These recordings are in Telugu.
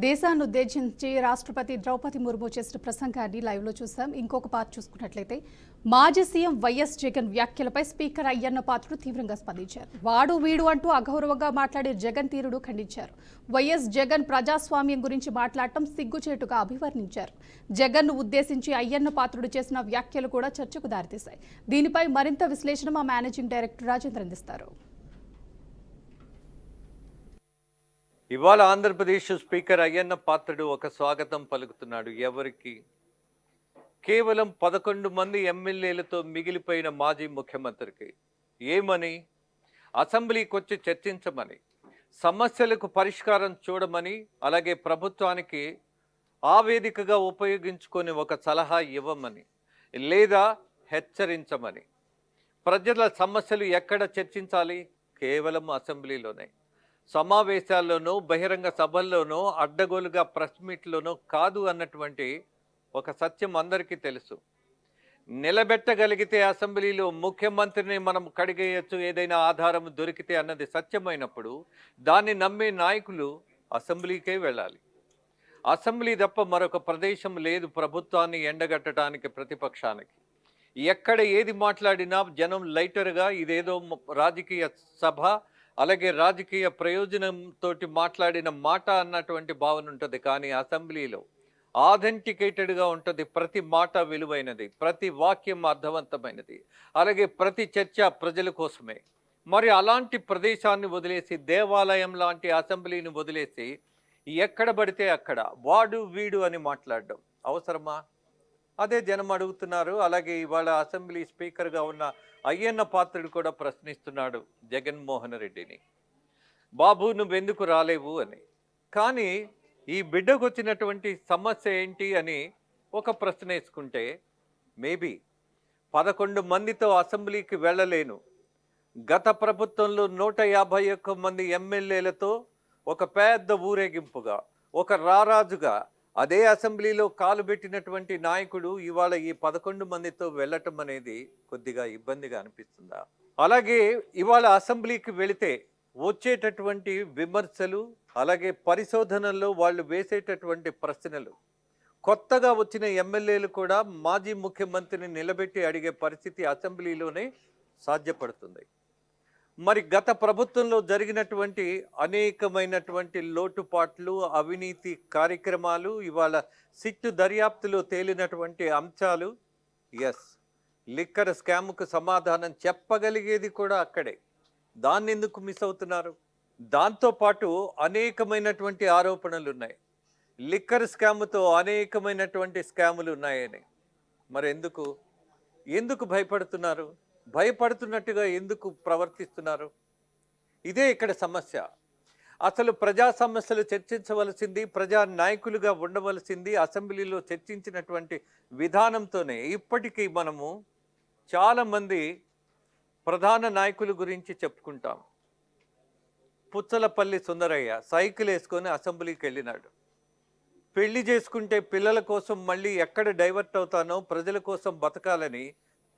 దేశాన్ని ఉద్దేశించి రాష్ట్రపతి ద్రౌపది ముర్ము చేసిన ప్రసంగాన్ని లైవ్లో చూసాం. ఇంకొక పార్ట్ చూసుకున్నట్లయితే మాజీ సీఎం వైఎస్ జగన్ వ్యాఖ్యలపై స్పీకర్ అయ్యన్న పాత్రుడు తీవ్రంగా స్పందించారు. వాడు వీడు అంటూ అగౌరవంగా మాట్లాడే జగన్ తీరుడు ఖండించారు. వైఎస్ జగన్ ప్రజాస్వామ్యం గురించి మాట్లాడటం సిగ్గుచేటుగా అభివర్ణించారు. జగన్ను ఉద్దేశించి అయ్యన్న పాత్రుడు చేసిన వ్యాఖ్యలు కూడా చర్చకు దారితీశాయి. దీనిపై మరింత విశ్లేషణ మా మేనేజింగ్ డైరెక్టర్ రాజేంద్ర అందిస్తారు. ఇవాళ ఆంధ్రప్రదేశ్ స్పీకర్ అయ్యన్న పాత్రుడు ఒక స్వాగతం పలుకుతున్నాడు. ఎవరికి? కేవలం 11 మంది ఎమ్మెల్యేలతో మిగిలిపోయిన మాజీ ముఖ్యమంత్రికి. ఏమని? అసెంబ్లీకి వచ్చి చర్చించమని, సమస్యలకు పరిష్కారం చూడమని, అలాగే ప్రభుత్వానికి ఆ వేదికగా ఉపయోగించుకొని ఒక సలహా ఇవ్వమని, లేదా హెచ్చరించమని. ప్రజల సమస్యలు ఎక్కడ చర్చించాలి? కేవలం అసెంబ్లీలోనే. సమావేశాల్లోనూ, బహిరంగ సభల్లోనూ, అడ్డగోలుగా ప్రెస్ మీట్లోనూ కాదు అన్నటువంటి ఒక సత్యం అందరికీ తెలుసు. నిలబెట్టగలిగితే అసెంబ్లీలో ముఖ్యమంత్రిని మనం కడిగేయచ్చు ఏదైనా ఆధారం దొరికితే అన్నది సత్యమైనప్పుడు దాన్ని నమ్మే నాయకులు అసెంబ్లీకే వెళ్ళాలి. అసెంబ్లీ తప్ప మరొక ప్రదేశం లేదు ప్రభుత్వాన్ని ఎండగట్టడానికి, ప్రతిపక్షానికి. ఎక్కడ ఏది మాట్లాడినా జనం లైటర్గా ఇదేదో రాజకీయ సభ, అలాగే రాజకీయ ప్రయోజనంతో మాట్లాడిన మాట అన్నటువంటి భావన ఉంటుంది. కానీ అసెంబ్లీలో ఆథెంటికేటెడ్గా ఉంటుంది. ప్రతి మాట విలువైనది, ప్రతి వాక్యం అర్థవంతమైనది, అలాగే ప్రతి చర్చ ప్రజల కోసమే. మరి అలాంటి ప్రదేశాన్ని వదిలేసి, దేవాలయం లాంటి అసెంబ్లీని వదిలేసి ఎక్కడ పడితే అక్కడ వాడు వీడు అని మాట్లాడడం అవసరమా? అదే జనం అడుగుతున్నారు. అలాగే ఇవాళ అసెంబ్లీ స్పీకర్గా ఉన్న అయ్యన్న పాత్రుడు కూడా ప్రశ్నిస్తున్నాడు జగన్మోహన్ రెడ్డిని. బాబు నువ్వెందుకు రాలేవు అని. కానీ ఈ బిడ్డకు వచ్చినటువంటి సమస్య ఏంటి అని ఒక ప్రశ్న వేసుకుంటే, మేబీ 11 మందితో అసెంబ్లీకి వెళ్ళలేను, గత ప్రభుత్వంలో 151 మంది ఎమ్మెల్యేలతో ఒక పెద్ద ఊరేగింపుగా, ఒక రారాజుగా అదే అసెంబ్లీలో కాలు పెట్టినటువంటి నాయకుడు ఇవాళ ఈ 11 మందితో వెళ్ళటం అనేది కొద్దిగా ఇబ్బందిగా అనిపిస్తుందా? అలాగే ఇవాళ అసెంబ్లీకి వెళితే వచ్చేటటువంటి విమర్శలు, అలాగే పరిశోధనల్లో వాళ్ళు వేసేటటువంటి ప్రశ్నలు, కొత్తగా వచ్చిన ఎమ్మెల్యేలు కూడా మాజీ ముఖ్యమంత్రిని నిలబెట్టి అడిగే పరిస్థితి అసెంబ్లీలోనే సాధ్యపడుతుంది. మరి గత ప్రభుత్వంలో జరిగినటువంటి అనేకమైనటువంటి లోటుపాట్లు, అవినీతి కార్యక్రమాలు, ఇవాళ సిట్టు దర్యాప్తులో తేలినటువంటి అంశాలు, లిక్కర్ స్కామ్కు సమాధానం చెప్పగలిగేది కూడా అక్కడే. దాన్ని ఎందుకు మిస్ అవుతున్నారు? దాంతోపాటు అనేకమైనటువంటి ఆరోపణలు ఉన్నాయి. లిక్కర్ స్కామ్తో అనేకమైనటువంటి స్కాములు ఉన్నాయని. మరి ఎందుకు భయపడుతున్నారు? భయపడుతున్నట్టుగా ఎందుకు ప్రవర్తిస్తున్నారు? ఇదే ఇక్కడ సమస్య. అసలు ప్రజా సమస్యలు చర్చించవలసింది, ప్రజా నాయకులుగా ఉండవలసింది అసెంబ్లీలో చర్చించినటువంటి విధానంతోనే. ఇప్పటికీ మనము చాలామంది ప్రధాన నాయకుల గురించి చెప్పుకుంటాం. పుచ్చలపల్లి సుందరయ్య సైకిల్ వేసుకొని అసెంబ్లీకి వెళ్ళినాడు. పెళ్లి చేసుకుంటే పిల్లల కోసం మళ్ళీ ఎక్కడ డైవర్ట్ అవుతానో, ప్రజల కోసం బతకాలని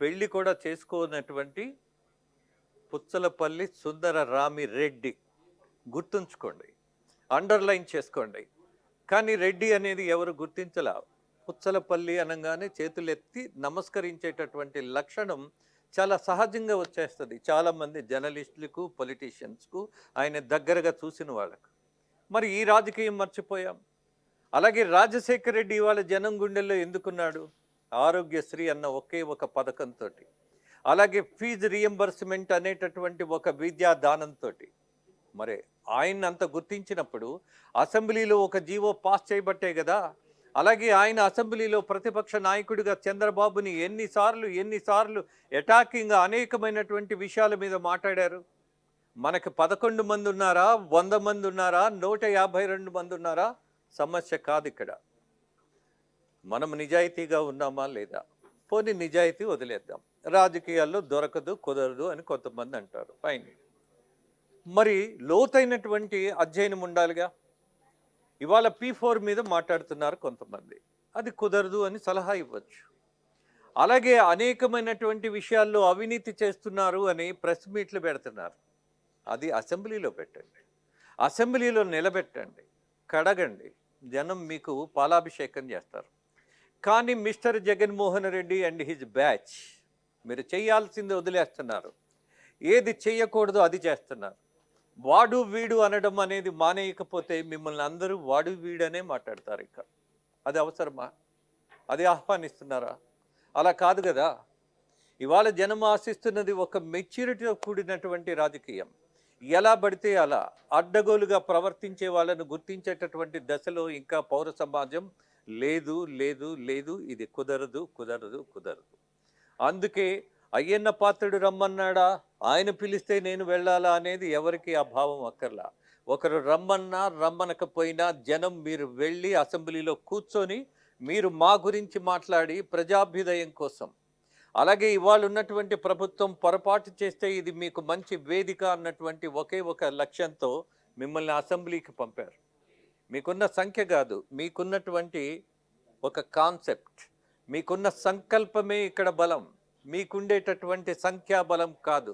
పెళ్లి కూడా చేసుకోనటువంటి పుచ్చలపల్లి సుందరరామిరెడ్డి. గుర్తుంచుకోండి, అండర్లైన్ చేసుకోండి. కానీ రెడ్డి అనేది ఎవరు గుర్తించలా. పుచ్చలపల్లి అనగానే చేతులెత్తి నమస్కరించేటటువంటి లక్షణం చాలా సహజంగా వచ్చేస్తుంది చాలామంది జర్నలిస్టులకు, పొలిటీషియన్స్కు, ఆయన దగ్గరగా చూసిన వాళ్ళకు. మరి ఈ రాజకీయం మర్చిపోయాం. అలాగే రాజశేఖర రెడ్డి ఇవాళ జనం గుండెల్లో ఎందుకున్నాడు? ఆరోగ్యశ్రీ అన్న ఒకే ఒక పథకంతో, అలాగే ఫీజు రియంబర్స్మెంట్ అనేటటువంటి ఒక విద్యాదానంతో. మరి ఆయన అంత గుర్తించినప్పుడు అసెంబ్లీలో ఒక జీవో పాస్ చేయబట్టే కదా. అలాగే ఆయన అసెంబ్లీలో ప్రతిపక్ష నాయకుడిగా చంద్రబాబుని ఎన్నిసార్లు అటాకింగ్గా అనేకమైనటువంటి విషయాల మీద మాట్లాడారు. మనకు 11 మంది ఉన్నారా, 100 మంది ఉన్నారా, 152 మంది ఉన్నారా? సమస్య కాదు ఇక్కడ. మనం నిజాయితీగా ఉన్నామా లేదా? పోనీ నిజాయితీ వదిలేద్దాం. రాజకీయాల్లో దొరకదు, కుదరదు అని కొంతమంది అంటారు. ఫైన్. మరి లోతైనటువంటి అధ్యయనం ఉండాలిగా. ఇవాళ P4 మీద మాట్లాడుతున్నారు కొంతమంది. అది కుదరదు అని సలహా ఇవ్వచ్చు. అలాగే అనేకమైనటువంటి విషయాల్లో అవినీతి చేస్తున్నారు అని ప్రెస్ మీట్లు పెడుతున్నారు. అది అసెంబ్లీలో పెట్టండి, అసెంబ్లీలో నిలబెట్టండి, కడగండి. జనం మీకు పాలాభిషేకం చేస్తారు. కానీ mister Jaganmohan Reddy and his batch మీరు చేయాల్సింది వదిలేస్తున్నారు. ఏది చేయకూడదో అది చేస్తున్నారు. వాడు వీడు అనడం అనేది మానేయకపోతే మిమ్మల్ని అందరూ వాడు వీడనే మాట్లాడతారు. ఇక అది అవసరమా? అది ఆహ్వానిస్తున్నారా? అలా కాదు కదా. ఇవాళ జనం ఆశిస్తున్నది ఒక మెచ్యూరిటీతో కూడినటువంటి రాజకీయం. ఎలా పడితే అలా అడ్డగోలుగా ప్రవర్తించే వాళ్ళను గుర్తించేటటువంటి దశలో ఇంకా పౌర సమాజం లేదు లేదు లేదు. ఇది కుదరదు కుదరదు కుదరదు. అందుకే అయ్యన్న పాత్రుడు రమ్మన్నాడా, ఆయన పిలిస్తే నేను వెళ్ళాలా అనేది ఎవరికి ఆ భావం అక్కర్లా. ఒకరు రమ్మన్నా రమ్మనకపోయినా జనం మీరు వెళ్ళి అసెంబ్లీలో కూర్చొని మీరు మా గురించి మాట్లాడి ప్రజాభ్యుదయం కోసం, అలాగే ఇవాళ ఉన్నటువంటి ప్రభుత్వం పొరపాటు చేస్తే ఇది మీకు మంచి వేదిక అన్నటువంటి ఒకే ఒక లక్ష్యంతో మిమ్మల్ని అసెంబ్లీకి పంపారు. మీకున్న సంఖ్య కాదు, మీకున్నటువంటి ఒక కాన్సెప్ట్, మీకున్న సంకల్పమే ఇక్కడ బలం. మీకుండేటటువంటి సంఖ్యాబలం కాదు.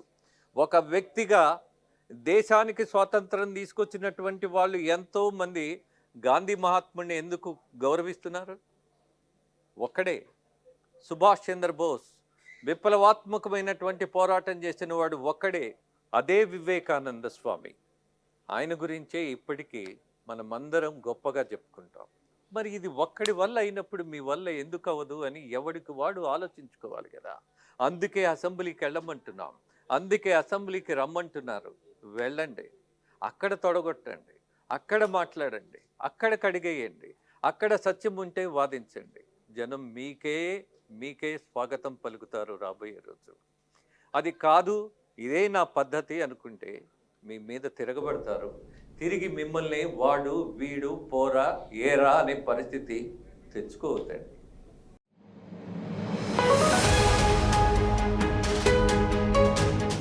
ఒక వ్యక్తిగా దేశానికి స్వాతంత్రం తీసుకొచ్చినటువంటి వాళ్ళు ఎంతోమంది గాంధీ మహాత్ముడిని ఎందుకు గౌరవిస్తున్నారు? ఒక్కడే సుభాష్ చంద్రబోస్ విప్లవాత్మకమైనటువంటి పోరాటం చేసిన వాడు ఒక్కడే, అదే వివేకానంద స్వామి. ఆయన గురించే ఇప్పటికీ మనమందరం గొప్పగా చెప్పుకుంటాం. మరి ఇది ఒక్కడి వల్ల అయినప్పుడు మీ వల్ల ఎందుకు అవ్వదు అని ఎవడికి వాడు ఆలోచించుకోవాలి కదా. అందుకే అసెంబ్లీకి వెళ్ళమంటున్నాం, అందుకే అసెంబ్లీకి రమ్మంటున్నారు. వెళ్ళండి, అక్కడ తొడగొట్టండి, అక్కడ మాట్లాడండి, అక్కడ కడిగేయండి, అక్కడ సత్యం ఉంటే వాదించండి. జనం మీకే స్వాగతం పలుకుతారు రాబోయే రోజు. అది కాదు ఇదే నా పద్ధతి అనుకుంటే మీ మీద తిరగబడతారు. తిరిగి మిమ్మల్ని వాడు వీడు పోరా ఏరా అనే పరిస్థితి తెచ్చుకోవద్దండి.